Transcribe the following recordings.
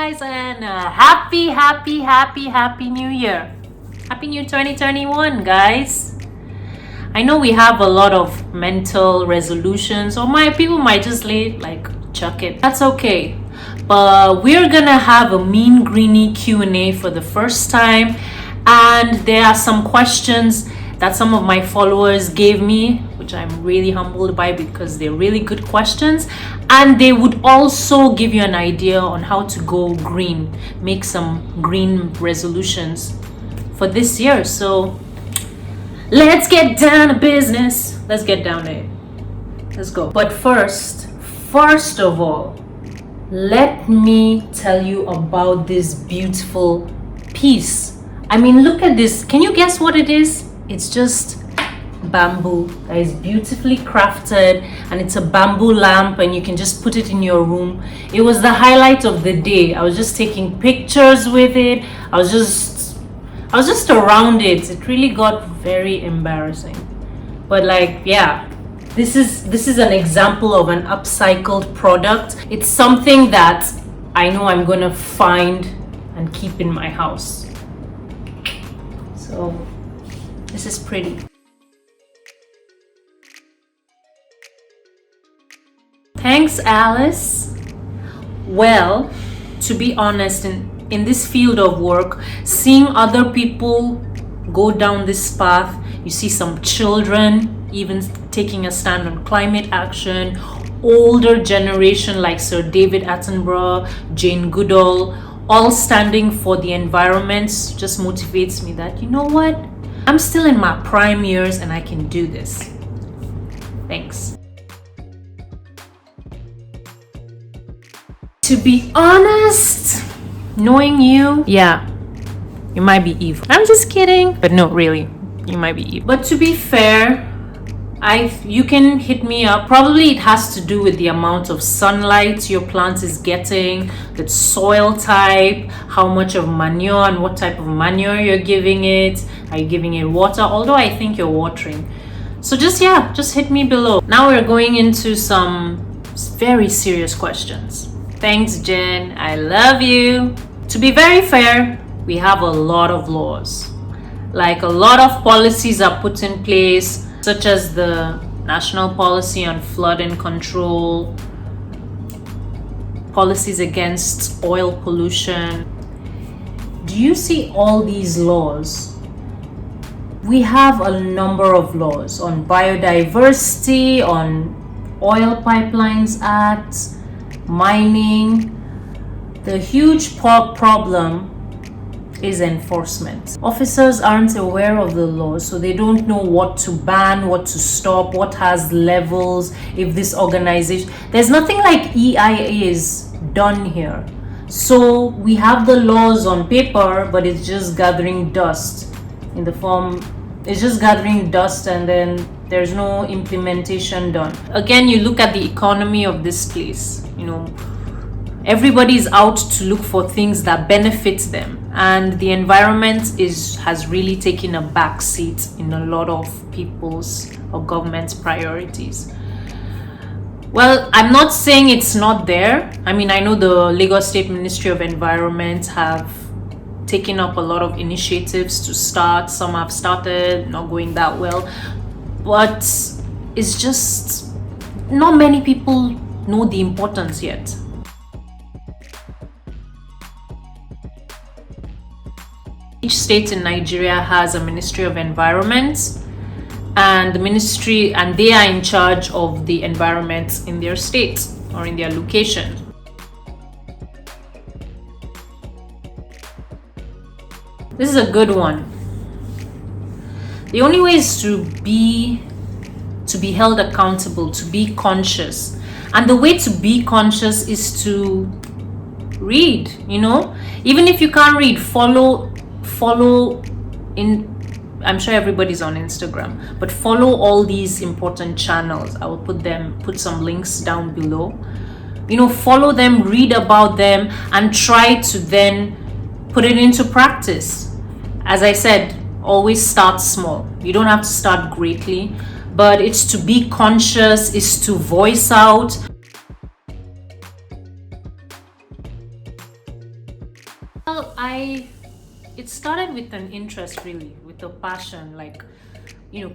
guys, and happy new year. Happy new 2021, guys. I know we have a lot of mental resolutions, or people might just chuck it. That's okay. But we're gonna have a mean Greenie Q&A for the first time, and there are some questions that some of my followers gave me, which I'm really humbled by because they're really good questions, and they would also give you an idea on how to go green, make some green resolutions for this year. So let's get down to business. Let's get down to it. Let's go. But first of all, let me tell you about this beautiful piece. I mean, look at this. Can you guess what it is? It's just bamboo that is beautifully crafted, and it's a bamboo lamp, and you can just put it in your room. It was the highlight of the day. I was just taking pictures with it. I was just around it. It really got very embarrassing. But yeah, this is an example of an upcycled product. It's something that I know I'm gonna find and keep in my house. So this is pretty. Thanks, Alice. Well, to be honest, in this field of work, seeing other people go down this path, you see some children even taking a stand on climate action, older generation like Sir David Attenborough, Jane Goodall, all standing for the environment, just motivates me that, you know what? I'm still in my prime years and I can do this. Thanks. To be honest, knowing you, yeah, you might be evil. I'm just kidding. But no, really, you might be evil. But to be fair, you can hit me up. Probably it has to do with the amount of sunlight your plant is getting, the soil type, how much of manure and what type of manure you're giving it. Are you giving it water? Although I think you're watering. So just hit me below. Now we're going into some very serious questions. Thanks, Jen. I love you. To be very fair, we have a lot of laws. A lot of policies are put in place, such as the National Policy on Flood and Control, policies against oil pollution. Do you see all these laws? We have a number of laws on biodiversity, on Oil Pipelines Act, mining. The huge problem is enforcement. Officers aren't aware of the law, so they don't know what to ban, what to stop, what has levels. If this organization, there's nothing like EIAs done here. So we have the laws on paper, but it's just gathering dust in the form. It's just gathering dust, and then there's no implementation done. Again, you look at the economy of this place. Everybody is out to look for things that benefit them, and the environment has really taken a back seat in a lot of people's or government's priorities. Well, I'm not saying it's not there. I mean, I know the Lagos State Ministry of Environment have taken up a lot of initiatives to start. Some have started, not going that well, but it's just not many people know the importance yet. Each state in Nigeria has a Ministry of Environment, and they are in charge of the environment in their state or in their location. This is a good one. The only way is to be held accountable, to be conscious. And the way to be conscious is to read, Even if you can't read, follow in, I'm sure everybody's on Instagram, but follow all these important channels. I will put some links down below. Follow them, read about them, and try to then put it into practice. As I said, always start small. You don't have to start greatly, but it's to be conscious, is to voice out. it started with an interest, really, with a passion, like,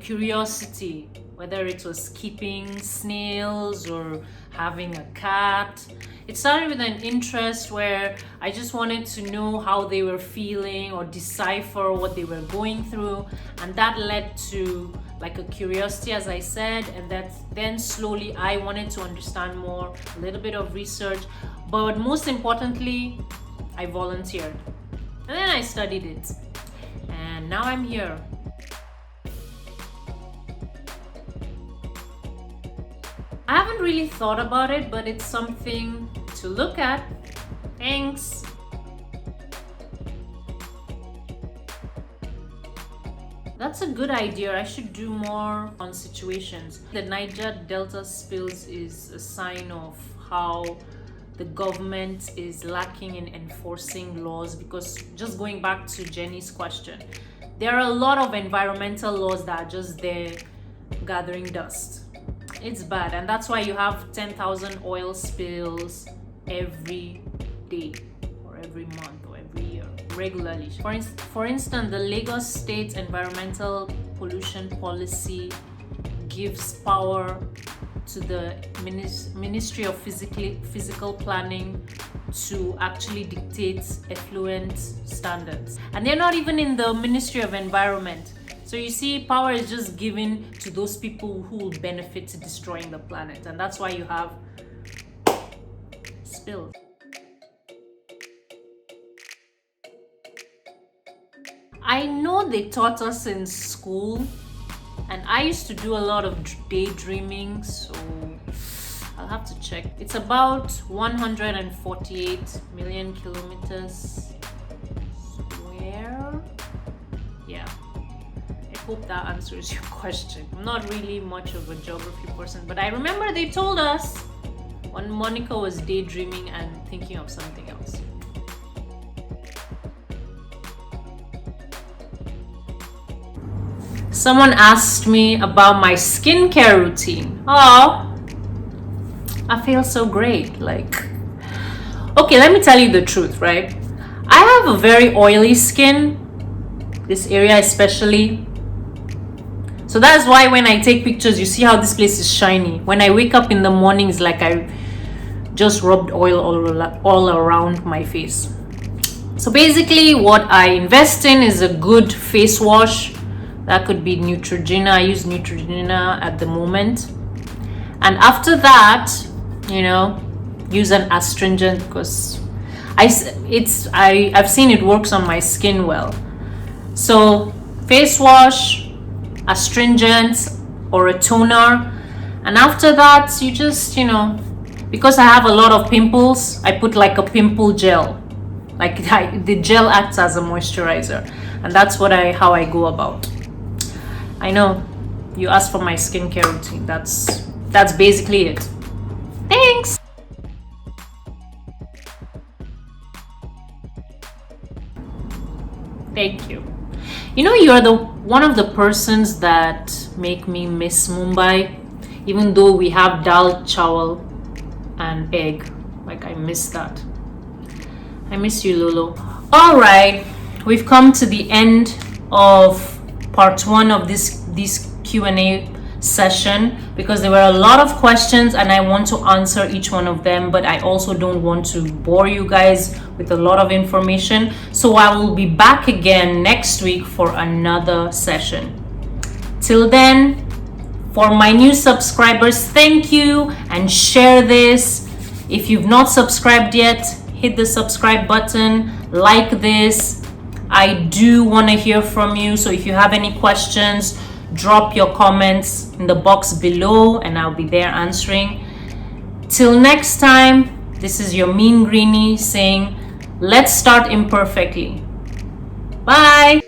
curiosity, whether it was keeping snails or having a cat. It started with an interest where I just wanted to know how they were feeling or decipher what they were going through, and that led to like a curiosity, as I said, and then slowly I wanted to understand more, a little bit of research, but most importantly, I volunteered, and then I studied it, and now I'm here. I haven't really thought about it, but it's something to look at. Thanks. That's a good idea. I should do more on situations. The Niger Delta spills is a sign of how the government is lacking in enforcing laws, because just going back to Jenny's question, there are a lot of environmental laws that are just there gathering dust. It's bad, and that's why you have 10,000 oil spills every day or every month or every year regularly. For instance, the Lagos State Environmental Pollution Policy gives power to the Ministry of Physical Planning to actually dictate effluent standards, and they're not even in the Ministry of Environment. So you see, power is just given to those people who will benefit to destroying the planet, and that's why you have spills. I know they taught us in school, and I used to do a lot of daydreaming, so I'll have to check. It's about 148 million kilometers square. Yeah. I hope that answers your question. I'm not really much of a geography person, but I remember they told us when Monica was daydreaming and thinking of something else. Someone asked me about my skincare routine. Oh, I feel so great. Okay, let me tell you the truth, right? I have a very oily skin, this area especially. So that's why when I take pictures, you see how this place is shiny. When I wake up in the morning, it's like I just rubbed oil all around my face. So basically what I invest in is a good face wash. That could be Neutrogena. I use Neutrogena at the moment. And after that, use an astringent, because I've seen it works on my skin well. So face wash, astringent, or a toner, and after that you just because I have a lot of pimples, I put like a pimple gel, the gel acts as a moisturizer, and that's how I go about. I know you asked for my skincare routine. That's basically it. Thanks. Thank you. You're one of the persons that make me miss Mumbai, even though we have dal chawal and egg. I miss that. I miss you, Lolo. All right, we've come to the end of part 1 of this Q&A session, because there were a lot of questions and I want to answer each one of them, but I also don't want to bore you guys with a lot of information. So I will be back again next week for another session. Till then, for my new subscribers, thank you, and share this. If you've not subscribed yet, hit the subscribe button, like this. I do want to hear from you, so if you have any questions, drop your comments in the box below and I'll be there answering. Till next time, this is your mean Greenie saying, let's start imperfectly. Bye.